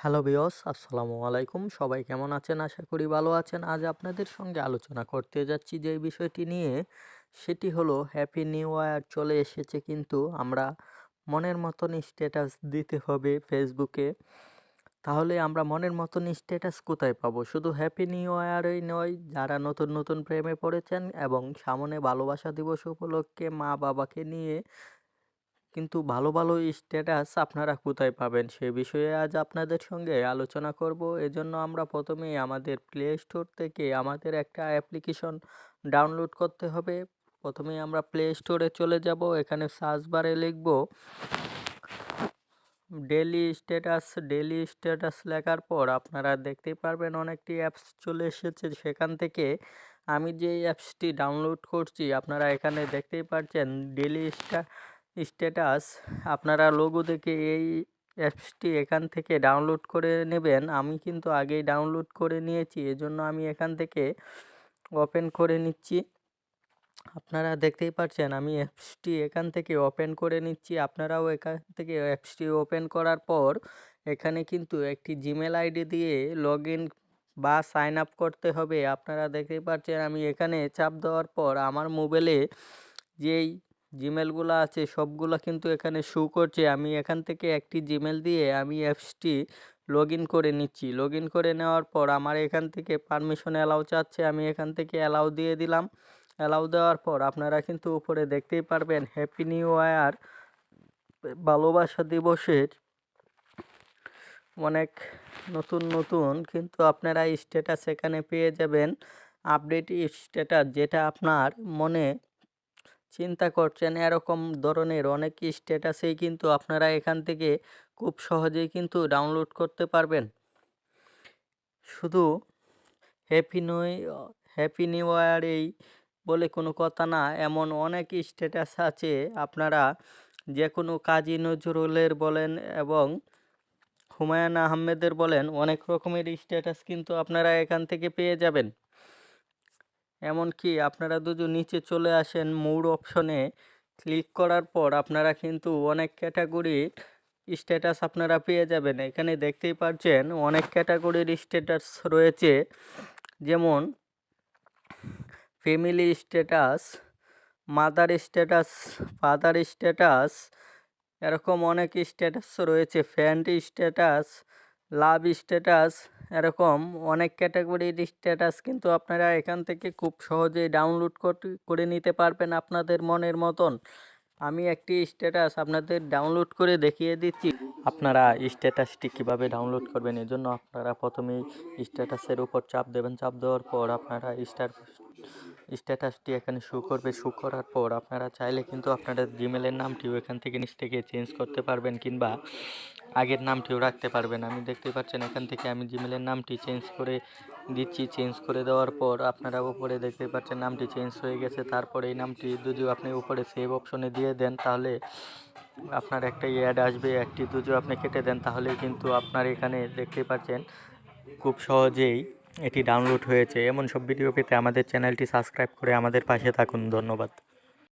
Hello viewers, আসসালামু আলাইকুম। সবাই কেমন আছেন? আশা করি ভালো আছেন। আজ আপনাদের সঙ্গে আলোচনা করতে যাচ্ছি যে বিষয়টি নিয়ে, সেটি হলো হ্যাপি নিউ ইয়ার চলে এসেছে, কিন্তু আমরা মনের মতন স্ট্যাটাস দিতে হবে ফেসবুকে। তাহলে আমরা মনের মতন স্ট্যাটাস কোথায় পাবো? শুধু হ্যাপি নিউ ইয়ারই নয়, যারা নতুন নতুন প্রেমে পড়েছেন এবং সামনে ভালোবাসা দিবস উপলক্ষে মা বাবাকে নিয়ে কিন্তু ভালো ভালো স্ট্যাটাস আপনারা কোথায় পাবেন সে বিষয়ে আজ আপনাদের সঙ্গে আলোচনা করব। এজন্য আমরা প্রথমেই আমাদের প্লে স্টোর থেকে আমাদের একটা অ্যাপ্লিকেশন ডাউনলোড করতে হবে। প্রথমেই আমরা প্লে স্টোরে চলে যাব। এখানে সার্চ বারে লিখব ডেলি স্ট্যাটাস লেখার পর আপনারা দেখতেই পারবেন অনেকটি অ্যাপস চলে এসেছে। সেখান থেকে আমি যে অ্যাপসটি ডাউনলোড করছি আপনারা এখানে দেখতেই পাচ্ছেন ডেলি স্ট্যাটাস। আপনারা লোগো দেখে এই অ্যাপসটি এখান থেকে ডাউনলোড করে নেবেন। আমি কিন্তু আগেই ডাউনলোড করে নিয়েছি, এজন্য আমি এখান থেকে ওপেন করে নিচ্ছি। আপনারা দেখতেই পাচ্ছেন আমি অ্যাপসটি এখান থেকে ওপেন করে নিচ্ছি। আপনারাও এখান থেকে অ্যাপসটি ওপেন করার পর এখানে কিন্তু একটি জিমেল আইডি দিয়ে লগ ইন বা সাইন আপ করতে হবে। আপনারা দেখতেই পাচ্ছেন আমি এখানে চাপ দেওয়ার পর আমার মোবাইলে যেই জিমেলগুলো আছে সবগুলো কিন্তু এখানে শো করছে। আমি এখান থেকে একটি জিমেল দিয়ে আমি অ্যাপসটি লগ ইন করে নিচ্ছি। লগ ইন করে নেওয়ার পর আমার এখান থেকে পারমিশন অ্যালাউ চাচ্ছে, আমি এখান থেকে অ্যালাউ দিয়ে দিলাম। অ্যালাউ দেওয়ার পর আপনারা কিন্তু উপরে দেখতেই পারবেন হ্যাপি নিউ ইয়ার ভালোবাসা দিবসের অনেক নতুন নতুন কিন্তু আপনারা স্ট্যাটাস এখানে পেয়ে যাবেন। আপডেট স্ট্যাটাস, যেটা আপনার মনে চিন্তা করছেন এরকম ধরনের অনেক স্ট্যাটাসেই কিন্তু আপনারা এখান থেকে খুব সহজেই কিন্তু ডাউনলোড করতে পারবেন। শুধু happy new happy new year এই বলে কোনো কথা না, এমন অনেক স্ট্যাটাস আছে। আপনারা যে কোনো কাজী নজরুলের বলেন এবং হুমায়ুন আহমেদের বলেন, অনেক রকমের স্ট্যাটাস কিন্তু আপনারা এখান থেকে পেয়ে যাবেন। এমনকি আপনারা দুজন নিচে চলে আসেন, মোর অপশনে ক্লিক করার পর আপনারা কিন্তু অনেক ক্যাটাগরির স্ট্যাটাস আপনারা পেয়ে যাবেন। এখানে দেখতেই পাচ্ছেন অনেক ক্যাটাগরির স্ট্যাটাস রয়েছে, যেমন family status, mother status, father status, এরকম অনেক স্ট্যাটাস রয়েছে। ফ্রেন্ড স্ট্যাটাস, লাভ স্ট্যাটাস, এরকম অনেক ক্যাটাগরির স্ট্যাটাস কিন্তু আপনারা এখান থেকে খুব সহজেই ডাউনলোড করে নিতে পারবেন আপনাদের মনের মতন। আমি একটি স্ট্যাটাস আপনাদের ডাউনলোড করে দেখিয়ে দিচ্ছি। আপনারা স্ট্যাটাসটি কিভাবে ডাউনলোড করবেন, এজন্য আপনারা প্রথমেই স্ট্যাটাসের উপর চাপ দেবেন। চাপ দেওয়ার পর আপনারা স্ট্যাটাসটি এখানে শো করবে। শো করার পর আপনারা চাইলে কিন্তু আপনাদের জিমেলের নামটিও এখান থেকে নিচ থেকে চেঞ্জ করতে পারবেন, কিংবা আগের নামটিও রাখতে পারবেন। আমি দেখতে পাচ্ছেন এখান থেকে আমি জিমেলের নামটি চেঞ্জ করে দিচ্ছি। চেঞ্জ করে দেওয়ার পর আপনারা উপরে দেখতে পাচ্ছেন নামটি চেঞ্জ হয়ে গেছে। তারপরে এই নামটি যদি আপনি উপরে সেভ অপশনে দিয়ে দেন, তাহলে আপনার একটা অ্যাড আসবে। একটি যদি আপনি কেটে দেন, তাহলে কিন্তু আপনার এখানে দেখতে পাচ্ছেন খুব সহজেই এটি ডাউনলোড হয়েছে। এমন সব ভিডিও পেতে আমাদের চ্যানেলটি সাবস্ক্রাইব করে আমাদের পাশে থাকুন। ধন্যবাদ।